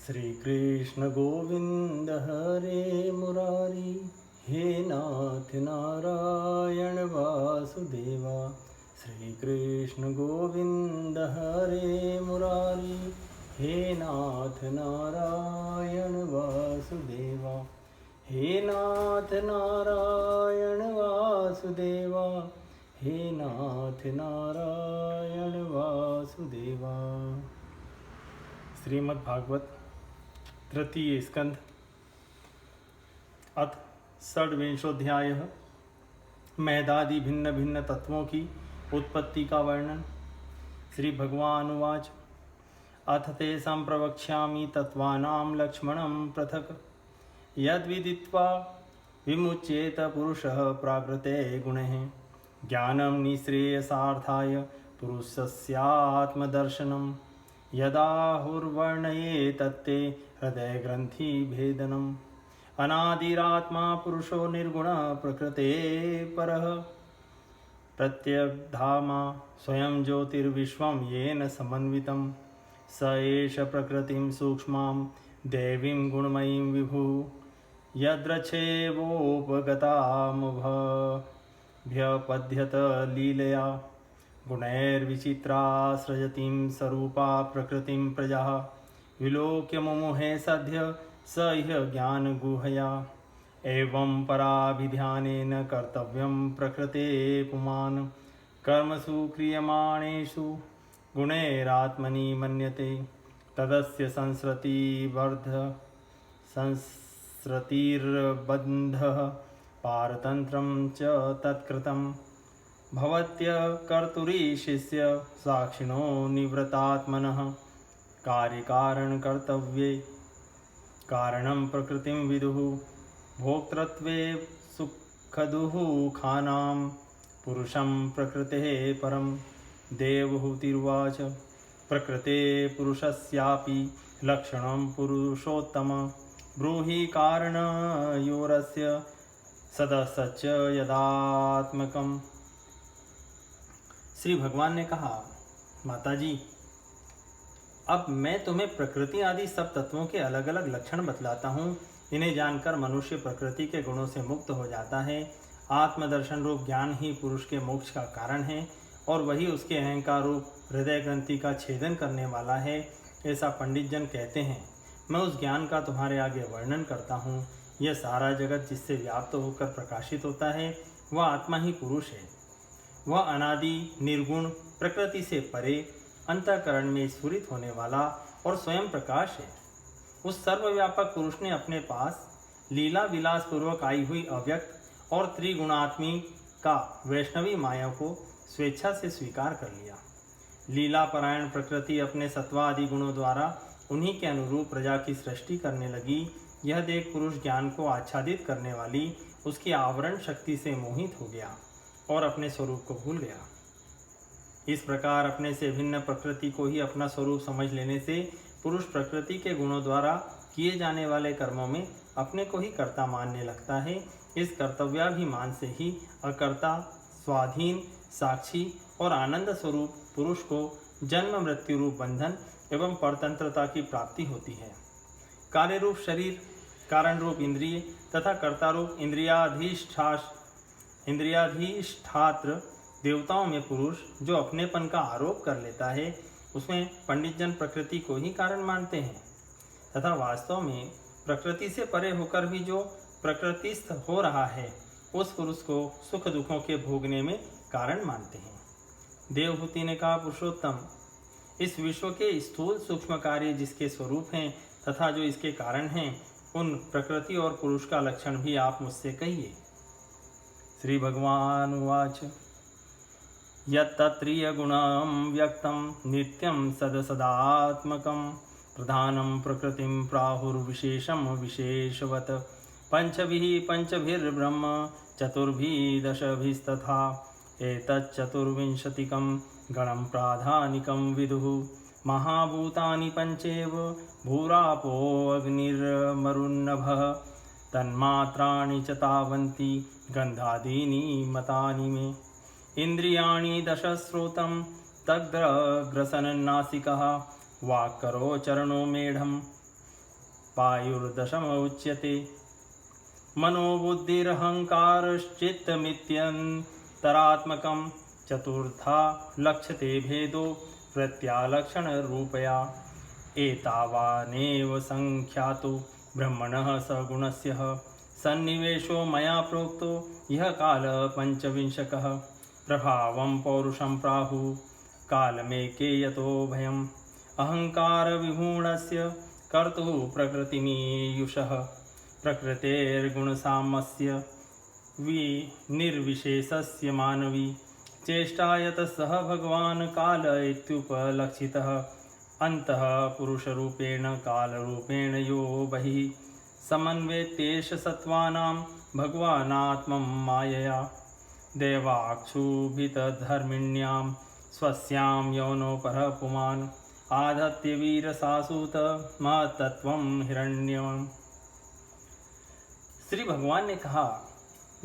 श्री कृष्ण गोविंद हरे मुरारी, हे नाथ नारायण वासुदेवा। श्री कृष्ण गोविंद हरे मुरारी, हे नाथ नारायण वासुदेवा। हे नाथ नारायण वासुदेवा, हे नाथ नारायण वासुदेवा। श्रीमद् भागवत तृतीय स्कंध अथ षड्विंशोऽध्यायः। मेधादि भिन्न भिन्न तत्वों की उत्पत्ति का वर्णन। श्री भगवान उवाच, अथ तेषां प्रवक्ष्यामि तत्त्वानां लक्ष्मणं पृथक्। यद्विदित्वा विमुच्येत पुरुषः प्राकृते गुणैः, ज्ञानं निःश्रेयसार्थाय पुरुषस्यात्मदर्शनम्। यदाहुर्वर्णये तत्ते हृदयग्रन्थिभेदनम्। अनादिरात्मा पुरुषो निर्गुणः प्रकृते परः। प्रत्यग्धामा स्वयं ज्योतिर्विश्वं येन समन्वितं। स एष प्रकृतिं सूक्ष्मां देवीं गुणमयीं विभुः। यद्रक्षेवोपगतामभ्यपद्यत लीलया, गुणैर्विचित्रा सृजतीं स्वरूपा प्रकृतिं प्रजा। विलोक्य मुमुहे सद्य स इह ज्ञानगुहया। एवं पराभिध्यानेन कर्तव्यं प्रकृते पुमान्। कर्मसु क्रियमाणेषु गुणैरात्मनि मन्यते। तदस्य संसृतिर्बन्धः पारतन्त्रं च तत्कृतं। भवत्य कर्तुरीशिष्य साक्षिणो निवृत्तात्मनः। कार्यकारणकर्तव्ये कारणं प्रकृतिं विदुः। भोक्तृत्वे सुखदुःखानां पुरुषं प्रकृतेः परं। देवहूतिर्वाच, प्रकृते पुरुषस्यापि लक्षणं पुरुषोत्तम। ब्रूहि कारणयोरस्य सदसच्च यदात्मकम्। श्री भगवान ने कहा, माताजी, अब मैं तुम्हें प्रकृति आदि सब तत्वों के अलग अलग लक्षण बतलाता हूँ। इन्हें जानकर मनुष्य प्रकृति के गुणों से मुक्त हो जाता है। आत्मदर्शन रूप ज्ञान ही पुरुष के मोक्ष का कारण है और वही उसके अहंकार रूप हृदय ग्रंथि का छेदन करने वाला है, ऐसा पंडित जन कहते हैं। मैं उस ज्ञान का तुम्हारे आगे वर्णन करता हूँ। यह सारा जगत जिससे व्याप्त होकर प्रकाशित होता है वह आत्मा ही पुरुष है। वह अनादि निर्गुण प्रकृति से परे अंतःकरण में स्फुरित होने वाला और स्वयं प्रकाश है। उस सर्वव्यापक पुरुष ने अपने पास लीला विलास पूर्वक आई हुई अव्यक्त और त्रिगुणात्मिक का वैष्णवी माया को स्वेच्छा से स्वीकार कर लिया। लीला परायण प्रकृति अपने सत्वादि गुणों द्वारा उन्हीं के अनुरूप प्रजा की सृष्टि करने लगी। यह देख पुरुष ज्ञान को आच्छादित करने वाली उसकी आवरण शक्ति से मोहित हो गया और अपने स्वरूप को भूल गया। इस प्रकार अपने से भिन्न प्रकृति को ही अपना स्वरूप समझ लेने से पुरुष प्रकृति के गुणों द्वारा किए जाने वाले कर्मों में अपने को ही कर्ता मानने लगता है। इस कर्तव्याभिमान से ही अकर्ता, स्वाधीन, साक्षी और आनंद स्वरूप पुरुष को जन्म मृत्यु रूप बंधन एवं परतंत्रता की प्राप्ति होती है। कार्य रूप शरीर, कारण रूप इंद्रिय तथा कर्ता रूप इंद्रियाधीष्ठात्र देवताओं में पुरुष जो अपनेपन का आरोप कर लेता है, उसमें पंडित जन प्रकृति को ही कारण मानते हैं तथा वास्तव में प्रकृति से परे होकर भी जो प्रकृतिस्थ हो रहा है उस पुरुष को सुख दुखों के भोगने में कारण मानते हैं। देवहूति ने कहा, पुरुषोत्तम, इस विश्व के स्थूल सूक्ष्म कार्य जिसके स्वरूप हैं तथा जो इसके कारण हैं, उन प्रकृति और पुरुष का लक्षण भी आप मुझसे कहिए। श्री भगवान उवाच, यत्तत्त्रियगुणं व्यक्तं नित्यं सदसदात्मकं। प्रधानं प्रकृतिं प्राहुर्विशेषं विशेषवत्। पंचभिः पंचभिर्ब्रह्म चतुर्भिः दशभिस्तथा। एतच्चतुर्विंशतिकं गणं प्राधानिकं विदुः। महाभूतानि पंचेव भूरापो अग्निर्मरुन्नभः। तन्मात्राणि च तावन्ति गन्धादीनि मतानि मे। इंद्रियाणि दशस्रोतं तग्रसनन्नासिकः। वाक्करो चरणो मेढम् पायुर्दशम उच्यते। मनोबुद्धिरहंकारश्चित्तमित्यन्तरात्मकं चतुर्था लक्ष्यते भेदो प्रत्यालक्षणरूपया। एतावानेव संख्यातो ब्रह्मणः सगुणस्य सन्निवेशो मया प्रोक्तो यह काल पंचविंशकः। प्रभावं पौरुषं प्राहुः कालमेके यतो भयम् अहंकार विमूढस्य कर्तुः प्रकृतिमीयुषः। प्रकृतेर्गुणसाम्यस्य निर्विशेषस्य मानवी चेष्टा यतः भगवान् काल इत्युपलक्षितः। अन्तः पुरुषरूपेण कालरूपेण यो बहिः समन्वेत्येष सत्त्वानां भगवानात्मं मायया। देवाक्षुभितधर्मिण्यां स्वस्यां यौनोपरः पुमान् आधत्य वीरसासूत महत्तत्वं हिरण्यम्। श्री भगवान ने कहा,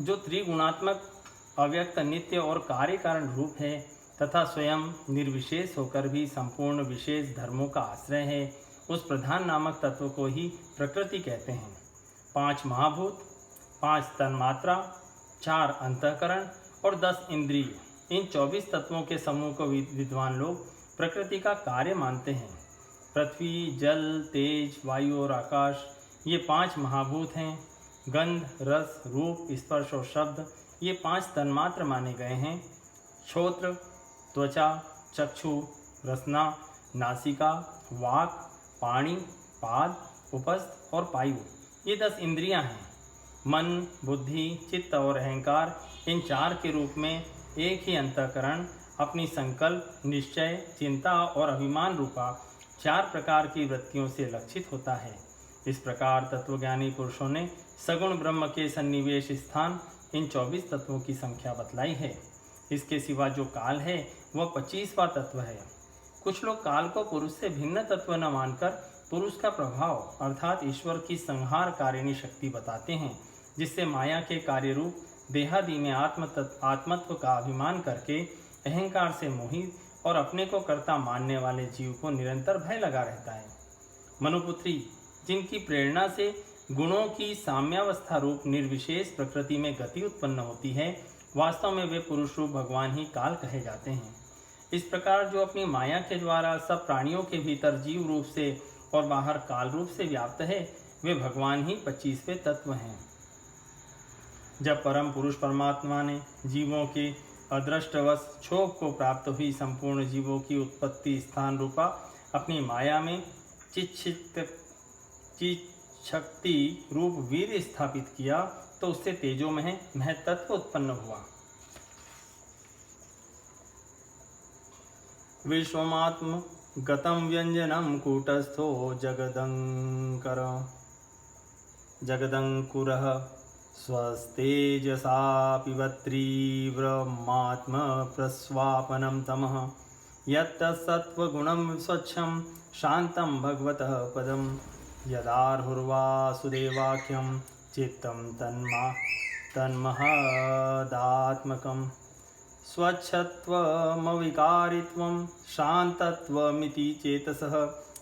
जो त्रिगुणात्मक अव्यक्त नित्य और कार्य कारण रूप है तथा स्वयं निर्विशेष होकर भी संपूर्ण विशेष धर्मों का आश्रय है, उस प्रधान नामक तत्व को ही प्रकृति कहते हैं। 5 महाभूत, 5 तन्मात्रा, 4 अंतःकरण और 10 इंद्रिय, इन 24 तत्वों के समूह को विद्वान लोग प्रकृति का कार्य मानते हैं। पृथ्वी, जल, तेज, वायु और आकाश, ये 5 महाभूत हैं। गंध, रस, रूप, स्पर्श और शब्द, ये 5 तन्मात्र माने गए हैं। श्रोत्र, त्वचा, चक्षु, रसना, नासिका, वाक, पाणी, पाद, उपस्थ और पायु, ये 10 इंद्रियां हैं। मन, बुद्धि, चित्त और अहंकार, इन 4 के रूप में एक ही अंतःकरण अपनी संकल्प, निश्चय, चिंता और अभिमान रूपा 4 प्रकार की वृत्तियों से लक्षित होता है। इस प्रकार तत्वज्ञानी पुरुषों ने सगुण ब्रह्म के सन्निवेश स्थान इन 24 तत्वों की संख्या बतलाई है। इसके सिवा जो काल है वह 25वां तत्व है। कुछ लोग काल को पुरुष से भिन्न तत्व न मानकर पुरुष का प्रभाव अर्थात ईश्वर की संहारकारिणी शक्ति बताते हैं, जिससे माया के कार्य रूप देहादि में आत्मत्व का अभिमान करके अहंकार से मोहित और अपने को कर्ता मानने वाले जीव को निरंतर भय लगा रहता है। मनुपुत्री, जिनकी प्रेरणा से गुणों की साम्यावस्था रूप निर्विशेष प्रकृति में गति उत्पन्न होती है, वास्तव में वे पुरुष रूप भगवान ही काल कहे जाते हैं। इस प्रकार जो अपनी माया के द्वारा सब प्राणियों के भीतर जीव रूप से और बाहर काल रूप से व्याप्त है, वे भगवान ही 25वें तत्व हैं। जब परम पुरुष परमात्मा ने जीवों के अदृष्टवश क्षोभ को प्राप्त हुई संपूर्ण जीवों की उत्पत्ति स्थान रूपा अपनी माया में चिच्छक्ति रूप वीर स्थापित किया, तो उससे तेजोमय महत्त्व उत्पन्न हुआ। विश्वमात्म गतं व्यंजनं कूटस्थो जगदंकुरः स्वस्तेजसा पिबत्रीव्रमात्म प्रस्वापनं तमः यत्तत्सत्त्वगुणं स्वच्छं शान्तं भगवतः पदं यदाहुर्वासुदेवाख्यं चित्तं तन्महदात्मकं स्वच्छत्वमविकारित्वं शान्तत्वमिति चेतसः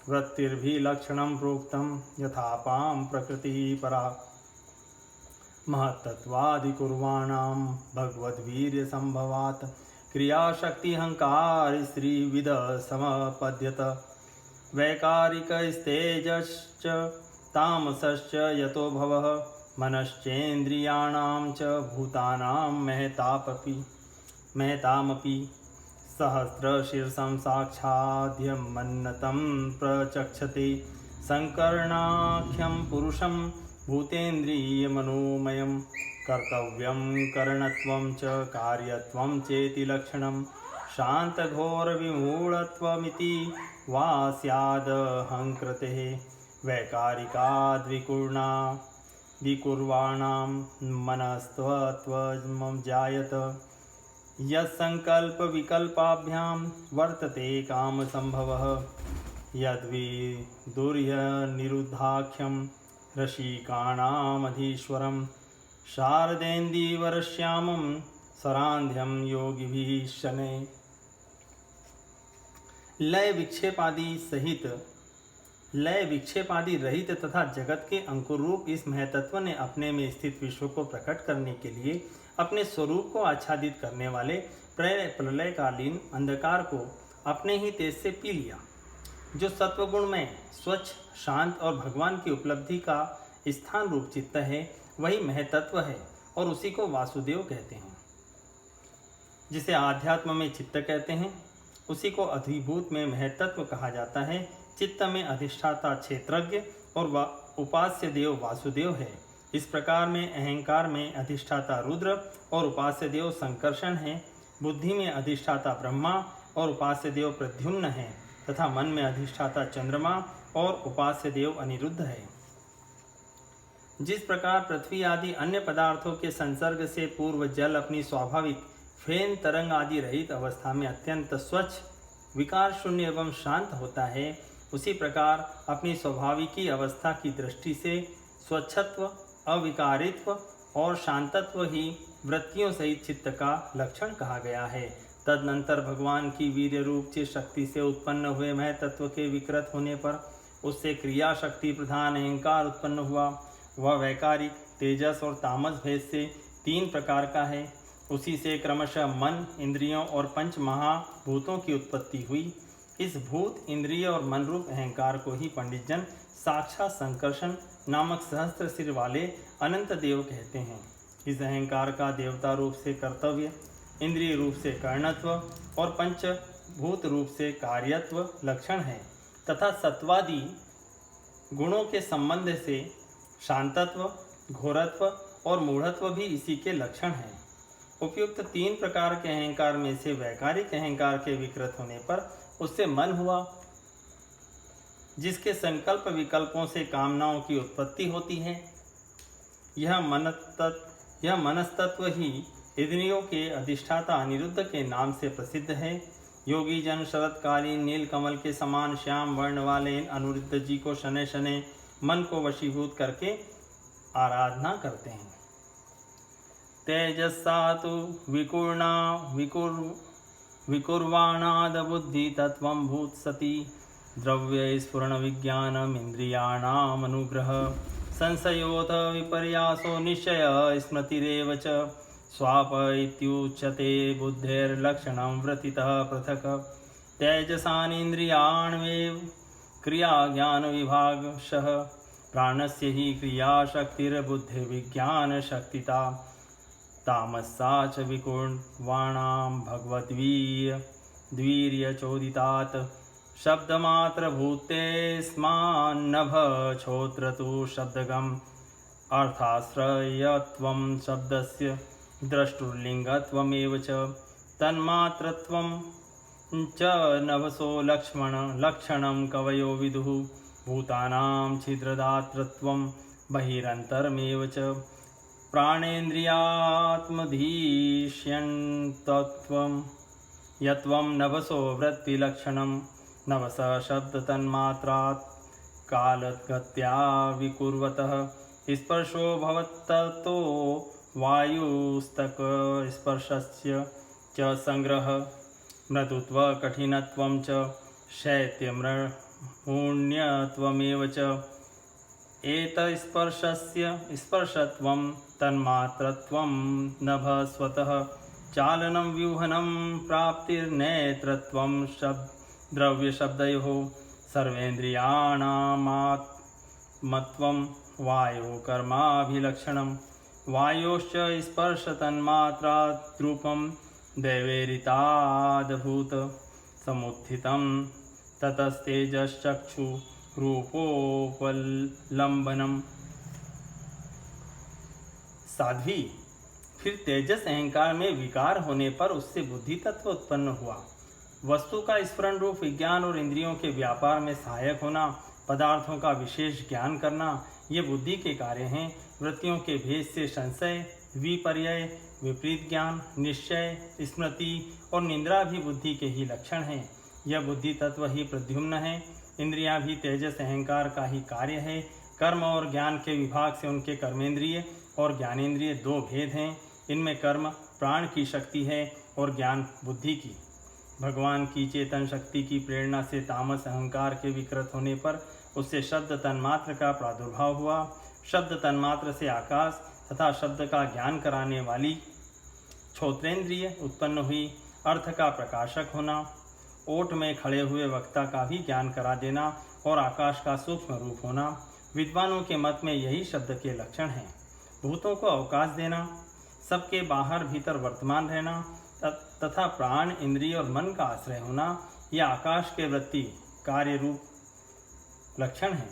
वृत्तिर्भिलक्षणं प्रोक्तं यथापां प्रकृतिः परा महत्तत्वादिकुर्वाणां भगवद्वीर्यसम्भवात् क्रियाशक्तिहंकार स्त्रीविद समपद्यत वैकारिकस्तेजश्च तामसश्च यतो भवः मनश्चेन्द्रियाणां च भूतानां महतामपि सहस्रशीर्षं साक्षाद्यमन्नतं प्रचक्षते संकर्णाख्यं पुरुषं भूतेन्द्रियमनोमयं कर्तव्यं करणत्वं च कार्यत्वं चेति लक्षणं शान्तघोरविमूढत्वमिति वा स्यादहंकृतेः वैकारिकाद्विकुर्वाणां मनस्त्वत्वं जायत यत्संकल्पविकल्पाभ्यां वर्तते कामसंभवः यद्विदुर्यनिरुद्धाख्यं रसिकाणामधीश्वरं शारदेन्दीवरश्यामं सरान्ध्यं योगिभिः शनैः। लय विक्षेप आदि सहित लय विक्षेप आदि रहित तथा जगत के अंकुर रूप इस महतत्व ने अपने में स्थित विश्व को प्रकट करने के लिए अपने स्वरूप को आच्छादित करने वाले प्रलयकालीन अंधकार को अपने ही तेज से पी लिया। जो सत्वगुण में स्वच्छ, शांत और भगवान की उपलब्धि का स्थान रूप चित्त है, वही महतत्व है और उसी को वासुदेव कहते हैं। जिसे आध्यात्म में चित्त कहते हैं, उसी को अधिभूत में महतत्व कहा जाता है। चित्त में अधिष्ठाता क्षेत्रज्ञ और उपास्य देव वासुदेव है। इस प्रकार में अहंकार में अधिष्ठाता रुद्र और उपास्य देव संकर्षण है। बुद्धि में अधिष्ठाता ब्रह्मा और उपास्य देव प्रद्युम्न है तथा मन में अधिष्ठाता चंद्रमा और उपास्य देव अनिरुद्ध है। जिस प्रकार पृथ्वी आदि अन्य पदार्थों के संसर्ग से पूर्व जल अपनी स्वाभाविक फेन तरंग आदि रहित अवस्था में अत्यंत स्वच्छ, विकार शून्य एवं शांत होता है, उसी प्रकार अपनी स्वाभाविकी अवस्था की दृष्टि से स्वच्छत्व, अविकारित्व और शांतत्व ही वृत्तियों सहित चित्त का लक्षण कहा गया है। तदनंतर भगवान की वीर्य रूप चित शक्ति से उत्पन्न हुए महतत्व के विकृत होने पर उससे क्रिया शक्ति प्रधान अहंकार उत्पन्न हुआ। वह वैकारिक, तेजस और तामस भेद से 3 प्रकार का है। उसी से क्रमशः मन, इंद्रियों और पंच महाभूतों की उत्पत्ति हुई। इस भूत, इंद्रिय और मन रूप अहंकार को ही पंडित जन साक्षात संकर्षण नामक सहस्त्र सिर वाले अनंत देव कहते हैं। इस अहंकार का देवता रूप से कर्तव्य, इंद्रिय रूप से कर्णत्व और पंचभूत रूप से कार्यत्व लक्षण है तथा सत्वादि गुणों के संबंध से शांतत्व, घोरत्व और मूढ़त्व भी इसी के लक्षण हैं। उपयुक्त 3 प्रकार के अहंकार में से वैकारिक अहंकार के विकृत होने पर उससे मन हुआ, जिसके संकल्प विकल्पों से कामनाओं की उत्पत्ति होती है। यह मनस्तत्व ही इंद्रियों के अधिष्ठाता अनिरुद्ध के नाम से प्रसिद्ध है। योगी जन शरतकालीन नील कमल के समान श्याम वर्ण वाले इन अनिरुद्ध जी को शनै शनै मन को वशीभूत करके आराधना करते हैं। तेजस्सा तु विकुर्वाणाद बुद्धि तत्वं भूत सती द्रव्य स्फुरण विज्ञानम इंद्रियाणाम अनुग्रह संशयोत विपर्यासो निश्चय स्मृतिरेव च स्वाप इत्युच्यते बुद्धेर्लक्षणं वृत्तितः पृथक् तेजसानीन्द्रियाण्वेव क्रिया ज्ञान विभागशः प्राणस्य हि क्रिया शक्तिर्बुद्धिर्विज्ञान शक्तिता तामसा च विकुर्वाणां भगवद्वीर्यचोदितात् शब्दमात्रभूते स्मान्नभ छोत्र तु शब्दगम् अर्थाश्रयत्वं शब्दस्य द्रष्टुर्लिङ्गत्वमेव च तन्मात्रत्वं च नभसो लक्षणं कवयो विदुः भूतानां छिद्रदात्रत्वं बहिरन्तरमेव च प्राणेन्द्रियात्मधीष्यन्तत्वं यत्वं नभसो वृत्तिलक्षणं नभस शब्दतन्मात्रात् कालगत्या विकुर्वतः स्पर्शो भवत्ततो वायुस्तक स्पर्शस्य च संग्रह मृदुत्व कठिनत्वं च शैत्यमृण्यत्वमेव च एतस्पर्शस्य स्पर्शत्वं तन्मात्रत्वं नभ स्वतः चालनं व्यूहनं प्राप्तिर्नेत्रत्वं द्रव्यशब्दयोः सर्वेन्द्रियाणामात्मत्वं वायोः कर्माभिलक्षणं वायोश्च स्पर्शतन्मात्राद्रूपं दैवेरितादभूत समुत्थितं ततस्तेजश्चक्षु रूपोपलम्बनम्। साध्वी, फिर तेजस अहंकार में विकार होने पर उससे बुद्धि तत्व उत्पन्न हुआ। वस्तु का स्फुरण रूप विज्ञान और इंद्रियों के व्यापार में सहायक होना, पदार्थों का विशेष ज्ञान करना, ये बुद्धि के कार्य हैं। वृत्तियों के भेद से संशय, विपर्यय, विपरीत ज्ञान, निश्चय, स्मृति और निंद्रा भी बुद्धि के ही लक्षण हैं। यह बुद्धि तत्व ही प्रद्युम्न है। इंद्रियां भी तेजस अहंकार का ही कार्य है। कर्म और ज्ञान के विभाग से उनके कर्मेंद्रिय और ज्ञानेंद्रिय 2 भेद हैं। इनमें कर्म प्राण की शक्ति है और ज्ञान बुद्धि की। भगवान की चेतन शक्ति की प्रेरणा से तामस अहंकार के विकृत होने पर उससे शब्द तन्मात्र का प्रादुर्भाव हुआ। शब्द तन्मात्र से आकाश तथा शब्द का ज्ञान कराने वाली श्रोत्रेंद्रिय उत्पन्न हुई। अर्थ का प्रकाशक होना, ओट में खड़े हुए वक्ता का भी ज्ञान करा देना और आकाश का सूक्ष्म रूप होना, विद्वानों के मत में यही शब्द के लक्षण हैं। भूतों को अवकाश देना, सबके बाहर भीतर वर्तमान रहना तथा प्राण, इंद्रिय और मन का आश्रय होना, यह आकाश के वृत्ति कार्य रूप लक्षण है।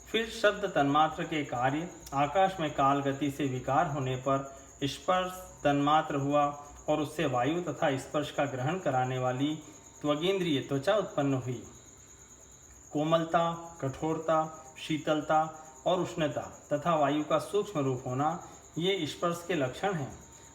फिर शब्द तन्मात्र के कार्य, आकाश में काल गति से विकार होने पर स्पर्श तन्मात्र हुआ और उससे वायु तथा स्पर्श का ग्रहण कराने वाली त्वगेंद्रिय त्वचा उत्पन्न हुई। कोमलता, कठोरता, शीतलता और उष्णता तथा वायु का सूक्ष्म रूप होना, ये स्पर्श के लक्षण हैं।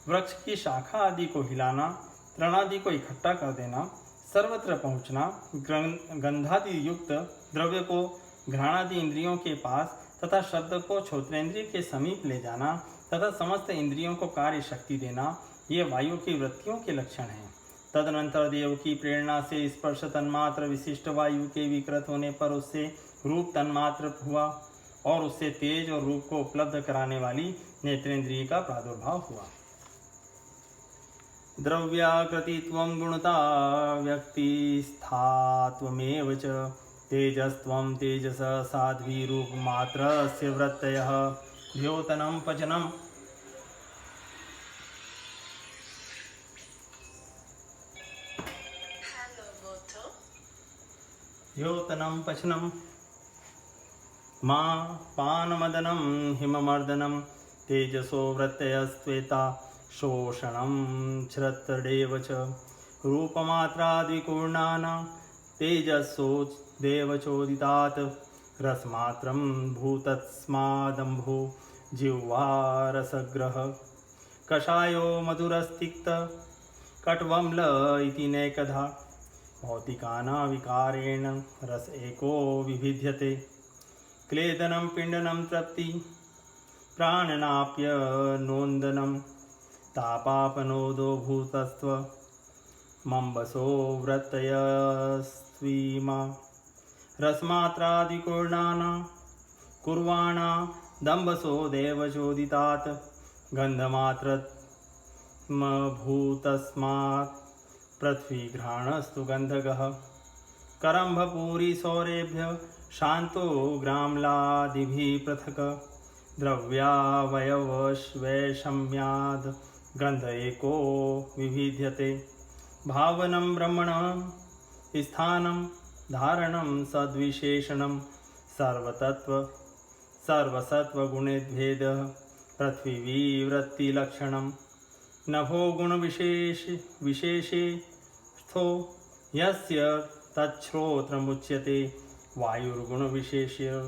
वृक्ष की शाखा आदि को हिलाना, तृणादि को इकट्ठा कर देना, सर्वत्र पहुँचना, गंधादि युक्त द्रव्य को घ्राणादि इंद्रियों के पास तथा शब्द को श्रोत्रेंद्रिय के समीप ले जाना तथा समस्त इंद्रियों को कार्य शक्ति देना, ये वायु की वृत्तियों के लक्षण हैं। तदनंतर देव की प्रेरणा से स्पर्श तन्मात्र विशिष्ट वायु के विकृत होने पर उससे रूप तन्मात्र हुआ और उससे तेज और रूप को उपलब्ध कराने वाली नेत्रेंद्रिय का प्रादुर्भाव हुआ। द्रव्याकृतित्वं गुणता व्यक्तिस्थात्वमेव च तेजस्त्वं तेजस साध्वी रूपमात्रस्य वृत्तयः द्योतनं पचनम्। द्योतनं पचनं मा पानमदनं हिममर्दनं तेजसो वृत्तयस्त्वेता शोषणं श्रत्तडेव च रूपमात्रादिपूर्णानां तेजसोदेवचोदितात् रसमात्रं भूतस्मादम्भो जिह्वा रसग्रह कषायो मधुरस्तिक्त कट्वम्ल इति नैकधा भौतिकानाविकारेण रस एको विभिद्यते क्लेदनं पिण्डनं तृप्ति प्राणनाप्य नोन्दनं तापापनोदो भूतस्त्व मंबसो वृत्तयस्त्वीमा रसमात्रादिपूर्णाना कुर्वाणा दम्बसो देवचोदितात् गन्धमात्रमभूतस्मात् पृथ्वी घ्राणस्तु गन्धगः करम्भपूरी सौरेभ्य शान्तो ग्राम्लादिभिः पृथक् द्रव्यावयवशम्याद् गन्ध एको विभिद्यते भावनं ब्रह्मणः स्थानं धारणं सद्विशेषणं सर्वसत्वगुणेद्भेदः पृथ्वीवृत्तिलक्षणं नभो गुणविशेषेस्थो यस्य तच्छ्रोत्रमुच्यते वायुर्गुणविशेष्यर्थो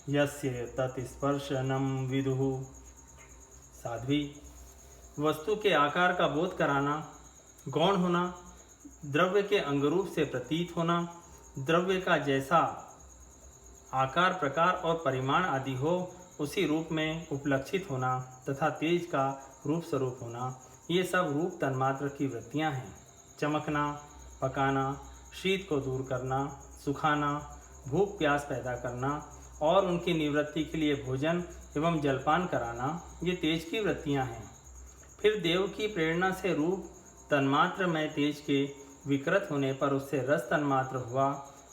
यस्य तत्स्पर्शनं विदुः। साध्वी, वस्तु के आकार का बोध कराना, गौण होना, द्रव्य के अंगरूप से प्रतीत होना, द्रव्य का जैसा आकार प्रकार और परिमाण आदि हो उसी रूप में उपलक्षित होना तथा तेज का रूप स्वरूप होना, ये सब रूप तन्मात्र की वृत्तियां हैं। चमकना, पकाना, शीत को दूर करना, सुखाना, भूख प्यास पैदा करना और उनकी निवृत्ति के लिए भोजन एवं जलपान कराना, ये तेज की वृत्तियां हैं। फिर देव की प्रेरणा से रूप तन्मात्र में तेज के विकृत होने पर उससे रस तन्मात्र हुआ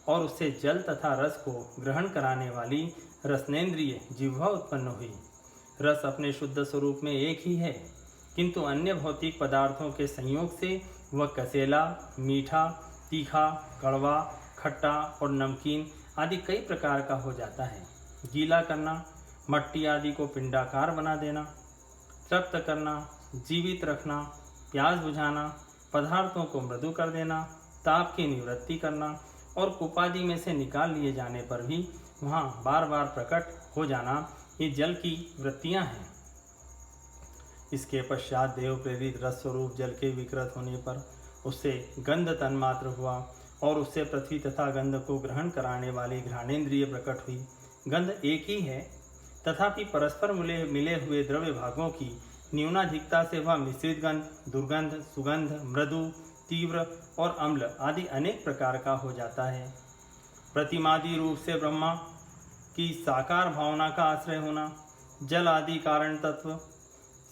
और उससे जल तथा रस को ग्रहण कराने वाली रसनेन्द्रिय जिह्वा उत्पन्न हुई। रस अपने शुद्ध स्वरूप में एक ही है, किंतु अन्य भौतिक पदार्थों के संयोग से वह कसेला, मीठा, तीखा, कड़वा, खट्टा और नमकीन आदि कई प्रकार का हो जाता है। गीला करना, मट्टी आदि को पिंडाकार बना देना, तृप्त करना, जीवित रखना, प्यास बुझाना, पदार्थों को मृदु कर देना, ताप की निवृत्ति करना और कुपादि में से निकाल लिए जाने पर भी वहाँ बार बार प्रकट हो जाना, ये जल की वृत्तियाँ हैं। इसके पश्चात देव प्रेरित रस स्वरूप जल के विकृत होने पर उससे गंध तन्मात्र हुआ और उससे पृथ्वी तथा गंध को ग्रहण कराने वाली घ्राणेन्द्रिय प्रकट हुई। गंध एक ही है, तथापि परस्पर मिले हुए द्रव्य भागों की न्यूनाधिकता से वह मिश्रित गंध, दुर्गंध, सुगंध, मृदु, तीव्र और अम्ल आदि अनेक प्रकार का हो जाता है। प्रतिमादि रूप से ब्रह्मा की साकार भावना का आश्रय होना, जल आदि कारण तत्व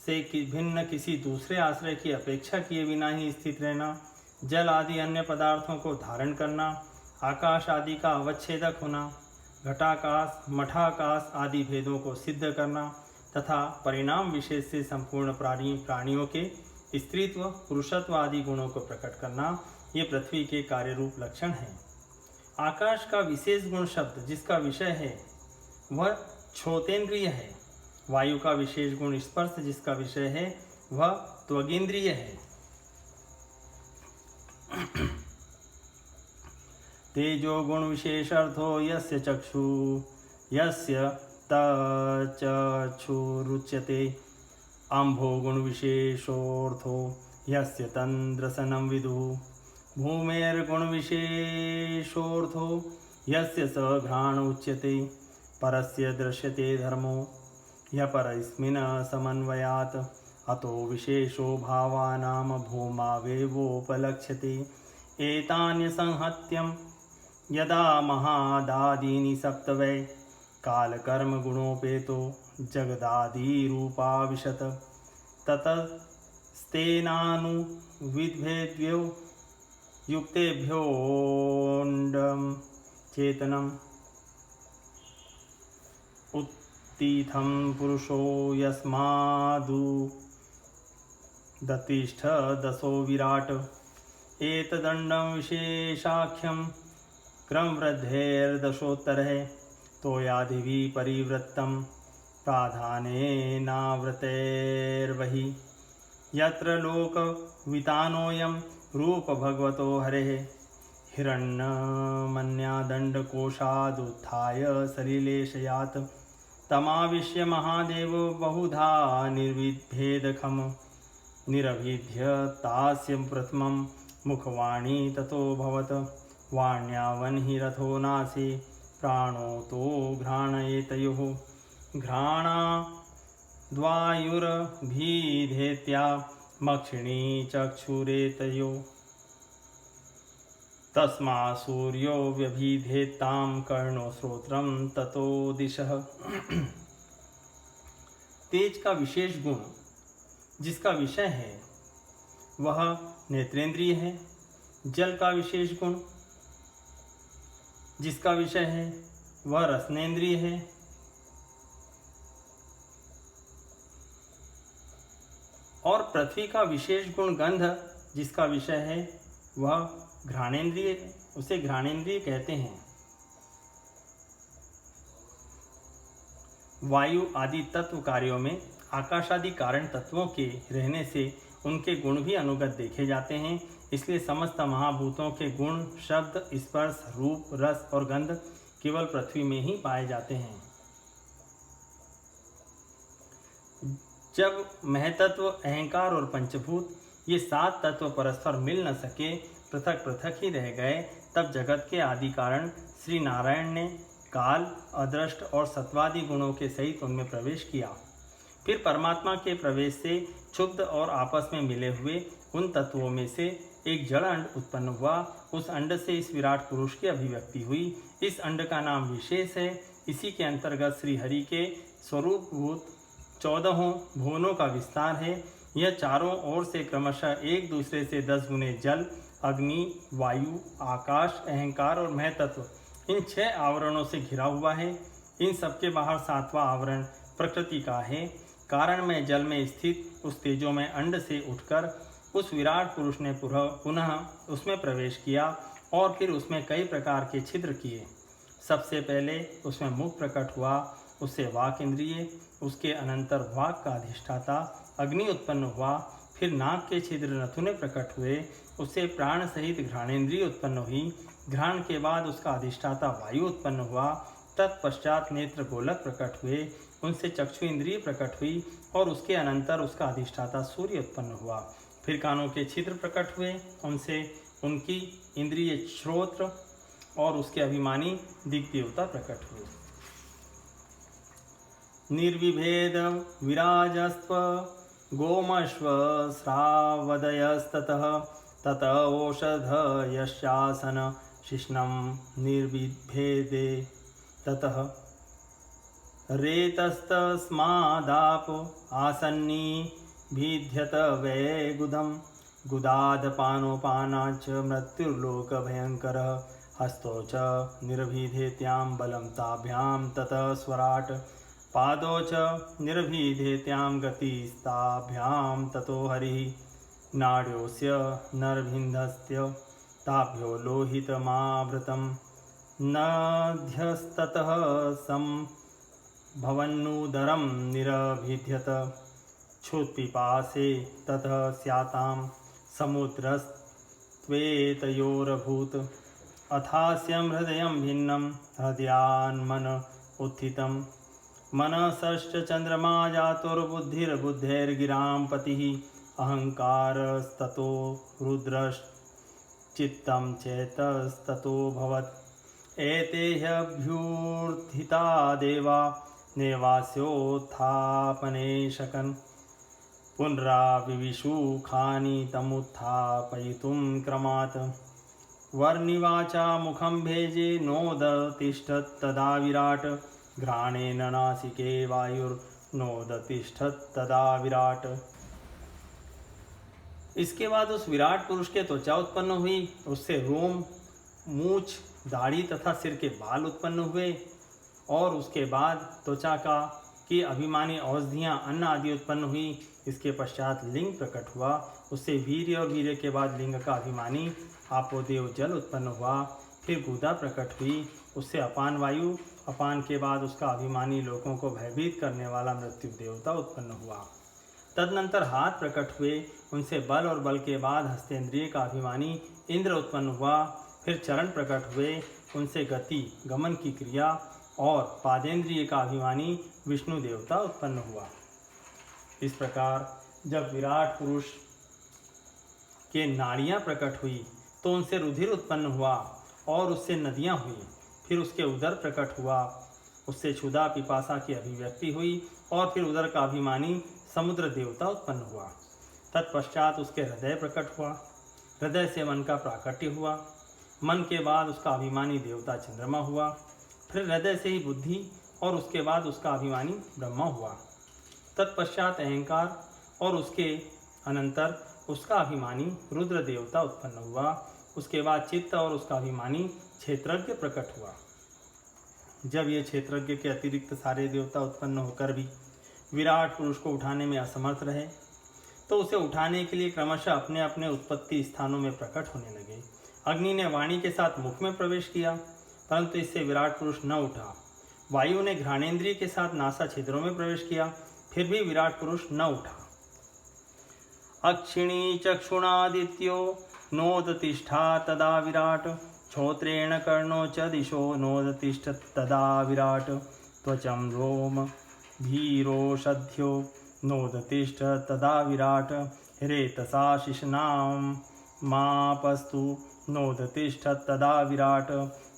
से भिन्न किसी दूसरे आश्रय की अपेक्षा किए बिना ही स्थित रहना, जल आदि अन्य पदार्थों को धारण करना, आकाश आदि का अवच्छेदक होना, घटाकाश मठाकाश आदि भेदों को सिद्ध करना तथा परिणाम विशेष से संपूर्ण प्राणियों के स्त्रीत्व पुरुषत्व आदि गुणों को प्रकट करना, ये पृथ्वी के कार्य रूप लक्षण हैं। आकाश का विशेष गुण शब्द जिसका विषय है वह श्रोतेंद्रिय है। वायु का विशेष गुण स्पर्श जिसका विषय है वह त्वगेंद्रिय है। तेजो गुण विशेषार्थो यस्य चक्षु यस्य तचक्षुरुच्यते, आम्भो गुण विशेषोऽर्थो यस्य तन्द्रसनं विदुः, भूमेर्गुण विशेषोऽर्थो यस्य स घ्राण उच्यते, परस्य दृश्यते धर्मो ह्य परस्मिन् समन्वयात्, अतो विशेषो भावानां भूमावेवोपलक्ष्यते। एतान्य संहत्यं यदा महादादीनि सप्त वै, कालकर्म गुणोपेतो जगदादिरूपाविशत, ततस्तेनानुविद्भेद्यो युक्तेभ्योऽण्डं चेतनम् उत्तीथं पुरुषो यस्मादुदतिष्ठ दशो विराट, एतदण्डं विशेषाख्यं क्रमवृद्धेर्दशोत्तरः, तोयादिभिः परिवृत्तं प्राधानेनावृतेर्वहि, यत्र लोकवितानोऽयं रूप भगवतो हरेः, हिरण्यमन्यादण्डकोशादुत्थाय सलिलेशयात्, तमाविश्य महादेव बहुधा निर्विभेदखं, निरभिध्य तास्य प्रथमं मुखवाणी ततो भवत, वाण्या वह्नि रथो नासि प्राणो तो घ्राणयेतयोः, घ्राणाद्वायुर्भिधेत्या मक्षिणी चक्षुरेतयो, तस्मा सूर्यो व्यभिधेत्तां कर्णो श्रोत्रं ततो दिशः। तेज का विशेष गुण जिसका विषय है वह नेत्रेंद्रिय है। जल का विशेष गुण जिसका विषय है वह रसनेन्द्रिय है। और पृथ्वी का विशेष गुण गंध जिसका विषय है वह घ्राणेन्द्रिय, उसे घ्राणेन्द्रिय कहते हैं। वायु आदि तत्व कार्यों में आकाश आदि कारण तत्वों के रहने से उनके गुण भी अनुगत देखे जाते हैं। इसलिए समस्त महाभूतों के गुण शब्द स्पर्श रूप रस और गंध केवल पृथ्वी में ही पाए जाते हैं। जब महतत्व अहंकार और पंचभूत ये सात तत्व परस्पर मिल न सके, पृथक पृथक ही रह गए, तब जगत के आदि कारण श्री नारायण ने काल अदृष्ट और सत्वादि गुणों के सहित उनमें प्रवेश किया। फिर परमात्मा के प्रवेश से क्षुब्ध और आपस में मिले हुए उन तत्वों में से एक जड़ अंड उत्पन्न हुआ। उस अंड से इस विराट पुरुष की अभिव्यक्ति हुई। इस अंड का नाम विशेष है। इसी के अंतर्गत श्री हरि के स्वरूपभूत 14 भुवनों का विस्तार है। यह चारों ओर से क्रमशः एक दूसरे से 10 गुने जल, अग्नि, वायु, आकाश, अहंकार और महतत्व इन 6 आवरणों से घिरा हुआ है। इन सबके बाहर 7वां आवरण प्रकृति का है। कारण में जल में स्थित उस तेजोमय अंड से उठकर उस विराट पुरुष ने पुनः उसमें प्रवेश किया और फिर उसमें कई प्रकार के छिद्र किए। सबसे पहले उसमें मुख प्रकट हुआ, उससे वाक इंद्रिय, उसके अनंतर वाक का अधिष्ठाता अग्नि उत्पन्न हुआ। फिर नाक के छिद्र नथुने प्रकट हुए, उससे प्राण सहित घ्राणेन्द्रिय उत्पन्न हुई। घ्राण के बाद उसका अधिष्ठाता वायु उत्पन्न हुआ। तत्पश्चात नेत्र गोलक प्रकट हुए, उनसे चक्षु इंद्रिय प्रकट हुई और उसके अनंतर उसका अधिष्ठाता सूर्य उत्पन्न हुआ। फिर कानों के छिद्र प्रकट हुए, उनसे उनकी इंद्रिय श्रोत्र और उसके अभिमानी दिग्देवता प्रकट हुए। निर्विभेद विराजस्व गोमश्व श्रावदयस्ततः तत ओषधयश्चासन शिष्णं निर्विभेदे ततः रेतस्तस्मादाप आसन्निभिद्यत वै गुदं गुदादपानोपानाच्च मृत्युर्लोकभयङ्करः हस्तो च निर्भिधेत्यां बलं ताभ्यां ततः स्वराट् पादौ च निर्भिधेत्यां गतिस्ताभ्यां ततो हरिः नाड्योऽस्य नरभिन्धस्य ताभ्यो लोहितमावृतं नध्यस्ततः भवन्नुदरं निरभिध्यत क्षुत्पिपासे ततः स्यातां समुद्रस्त्वेतयोरभूत् अथास्यं हृदयं भिन्नं हृदयान्मन उत्थितं मनसश्च चन्द्रमा जातुर्बुद्धिर्बुद्धेर्गिरां पतिः अहङ्कारस्ततो रुद्रश्चित्तं चेतस्ततो भवत् एते ह्यभ्युत्थिता देवा नेवास्योत्थापने शकन् पुनराविविशुखानि तमुत्थापयितुं क्रमात् वर्णिवाचा मुखं भेजे नोदतिष्ठत् तदा विराट घ्राणेन नासिके वायुर्नोदतिष्ठत् तदा विराट। इसके बाद उस विराट पुरुष के त्वचा उत्पन्न हुई, उससे रोम, मूछ, दाढ़ी तथा सिर के बाल उत्पन्न हुए और उसके बाद त्वचा की अभिमानी औषधियाँ, अन्न आदि उत्पन्न हुई। इसके पश्चात लिंग प्रकट हुआ, उससे वीर्य और वीर्य के बाद लिंग का अभिमानी आपोदेव जल उत्पन्न हुआ। फिर गुदा प्रकट हुई, उससे अपान वायु, अपान के बाद उसका अभिमानी लोगों को भयभीत करने वाला मृत्यु देवता उत्पन्न हुआ। तदनंतर हाथ प्रकट हुए, उनसे बल और बल के बाद हस्तेंद्रिय का अभिमानी इंद्र उत्पन्न हुआ। फिर चरण प्रकट हुए, उनसे गति, गमन की क्रिया और पादेंद्रिय का अभिमानी विष्णु देवता उत्पन्न हुआ। इस प्रकार जब विराट पुरुष के नाड़ियाँ प्रकट हुई तो उनसे रुधिर उत्पन्न हुआ और उससे नदियाँ हुई। फिर उसके उदर प्रकट हुआ, उससे क्षुधा पिपासा की अभिव्यक्ति हुई और फिर उदर का अभिमानी समुद्र देवता उत्पन्न हुआ। तत्पश्चात उसके हृदय प्रकट हुआ, हृदय से मन का प्राकट्य हुआ, मन के बाद उसका अभिमानी देवता चंद्रमा हुआ, फिर हृदय से ही बुद्धि और उसके बाद उसका अभिमानी ब्रह्मा हुआ। तत्पश्चात अहंकार और उसके अनंतर उसका अभिमानी रुद्र देवता उत्पन्न हुआ। उसके बाद चित्त और उसका अभिमानी क्षेत्रज्ञ प्रकट हुआ। जब ये क्षेत्रज्ञ के अतिरिक्त सारे देवता उत्पन्न होकर भी विराट पुरुष को उठाने में असमर्थ रहे तो उसे उठाने के लिए क्रमशः अपने अपने उत्पत्ति स्थानों में प्रकट होने लगे। अग्नि ने वाणी के साथ मुख में प्रवेश किया, परंतु इससे विराट पुरुष न उठा। वायु ने घ्राणेन्द्रिय के साथ नासा छिद्रों में प्रवेश किया, फिर भी विराट पुरुष न उठा। अक्षिणी चक्षुणादित्यो नोदतिष्ठा तदा विराट, श्रोत्रेण कर्णो च दिशो नोदतिष्ठत् तदा विराट, त्वचं रोम भीरोषध्यो नोदतिष्ठत् तदा विराट, रेतसा शिशनां मापस्तु नोदतिष्ठत् तदा विराट,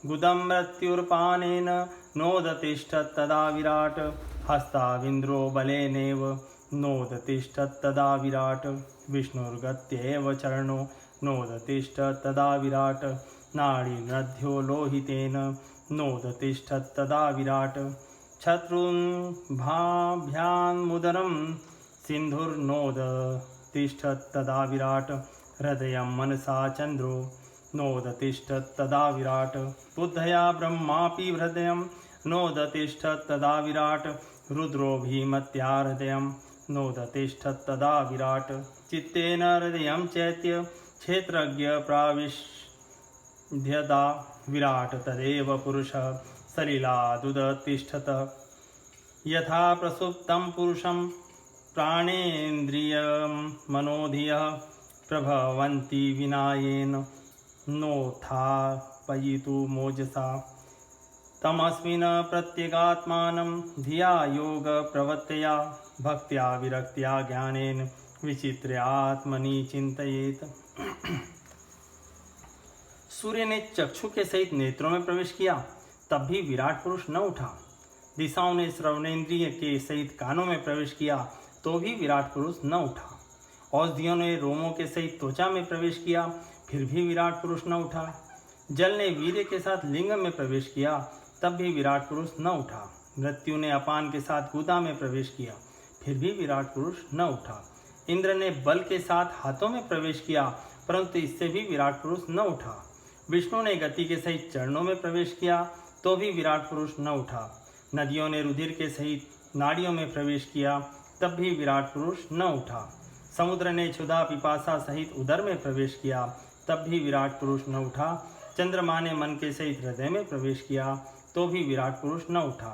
गुदं मृत्युर्पानेन नोदतिष्ठत् तदा विराट, हस्ताविन्द्रो बलेनेव नोदतिष्ठत् तदा विराट, विष्णुर्गत्यैव चरणो नोदतिष्ठत् तदा विराट, नाडीनद्यो लोहितेन नोदतिष्ठत् तदा विराट, शत्रून् भाभ्यान्मुदरं सिन्धुर्नोदतिष्ठत् तदा विराट, हृदयं मनसा चन्द्रो नोदतिष्ठत् तदा विराट, बुद्धया ब्रह्मापि हृदयं नोदतिष्ठत् तदा विराट, रुद्रो भीमत्या हृदयं नोदतिष्ठत् तदा विराट, चित्तेन हृदयं चैत्य क्षेत्रज्ञ प्राविश्यदा विराट, तदेव पुरुषः सलिलादुदतिष्ठत, यथा प्रसुप्तं पुरुषं प्राणेन्द्रियं मनोधियः प्रभवन्ति विनायेन नोत्थापयितु मोजसा, तमस्मिन् प्रत्यगात्मानं धिया योग प्रवृत्तया भक्त्या विरक्त्या ज्ञानेन विचित्र्य आत्मनि चिंतयेत। सूर्य ने चक्षु के सहित नेत्रों में प्रवेश किया, तब भी विराट पुरुष न उठा। दिशाओं ने श्रवणेन्द्रिय के सहित कानों में प्रवेश किया, तो भी विराट पुरुष न उठा। औषधियों ने रोमों के सहित त्वचा में प्रवेश किया, फिर भी विराट पुरुष न उठा। जल ने वीर्य के साथ लिंग में प्रवेश किया, तब भी विराट पुरुष न उठा। मृत्यु ने अपान के साथ गुदा में प्रवेश किया, फिर भी विराट पुरुष न उठा। इंद्र ने बल के साथ हाथों में प्रवेश किया, परंतु इससे भी विराट पुरुष न उठा। विष्णु ने गति के सहित चरणों में प्रवेश किया, तो भी विराट पुरुष न उठा। नदियों ने रुधिर के सहित नाड़ियों में प्रवेश किया, तब भी विराट पुरुष न उठा। समुद्र ने क्षुधा पिपासा सहित उदर में प्रवेश किया, तब भी विराट पुरुष न उठा। चंद्रमा ने मन के सहित हृदय में प्रवेश किया, तो भी विराट पुरुष न उठा।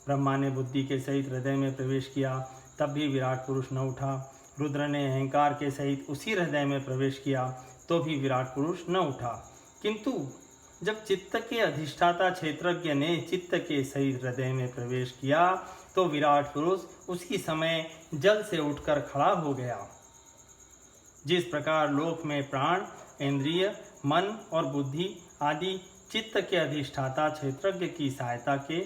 ब्रह्मा ने बुद्धि के सहित हृदय में प्रवेश किया, तब भी विराट पुरुष न उठा। रुद्र ने अहंकार के सहित उसी हृदय में प्रवेश किया, तो भी विराट पुरुष न उठा। किंतु जब चित्त के अधिष्ठाता क्षेत्रज्ञ ने चित्त के सहित हृदय में प्रवेश किया, तो विराट पुरुष उसी समय जल से उठकर खड़ा हो गया। जिस प्रकार लोक में प्राण, इंद्रिय, मन और बुद्धि आदि चित्त के अधिष्ठाता क्षेत्रज्ञ की सहायता के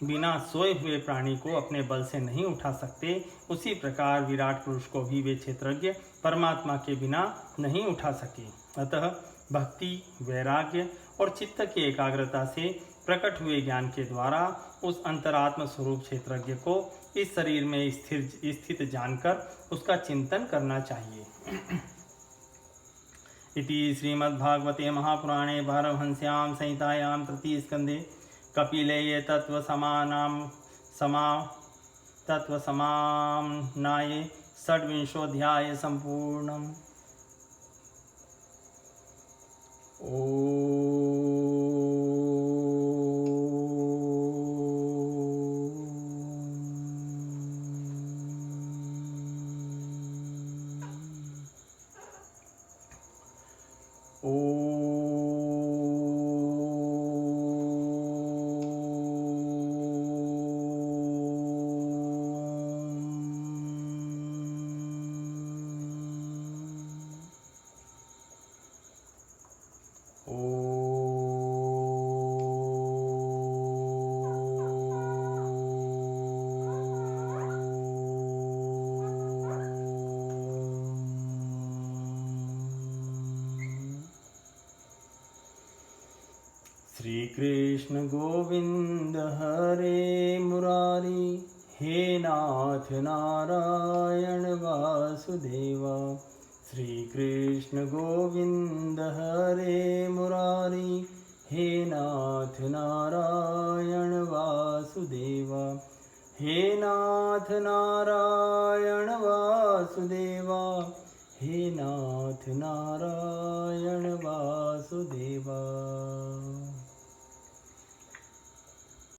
बिना सोए हुए प्राणी को अपने बल से नहीं उठा सकते, उसी प्रकार विराट पुरुष को भी वे क्षेत्रज्ञ परमात्मा के बिना नहीं उठा सके। अतः भक्ति, वैराग्य और चित्त की एकाग्रता से प्रकट हुए ज्ञान के द्वारा उस अंतरात्म स्वरूप क्षेत्रज्ञ को इस शरीर में स्थित जानकर उसका चिंतन करना चाहिए। इति श्रीमद्भागवते महापुराणे पारमहंस्यां संहितायां तृतीय स्कंदे कपिलेये तत्त्वसमाम्नाये षड्विंशोऽध्याय सम्पूर्णम्। श्री कृष्ण गोविंद हरे मुरारी, हे नाथ नारायण वासुदेव। श्री कृष्ण गोविंद हरे मुरारी, हे नाथ नारायण वासुदेव। हे नाथ नारायण वासुदेव, हे नाथ नारायण वासुदेव।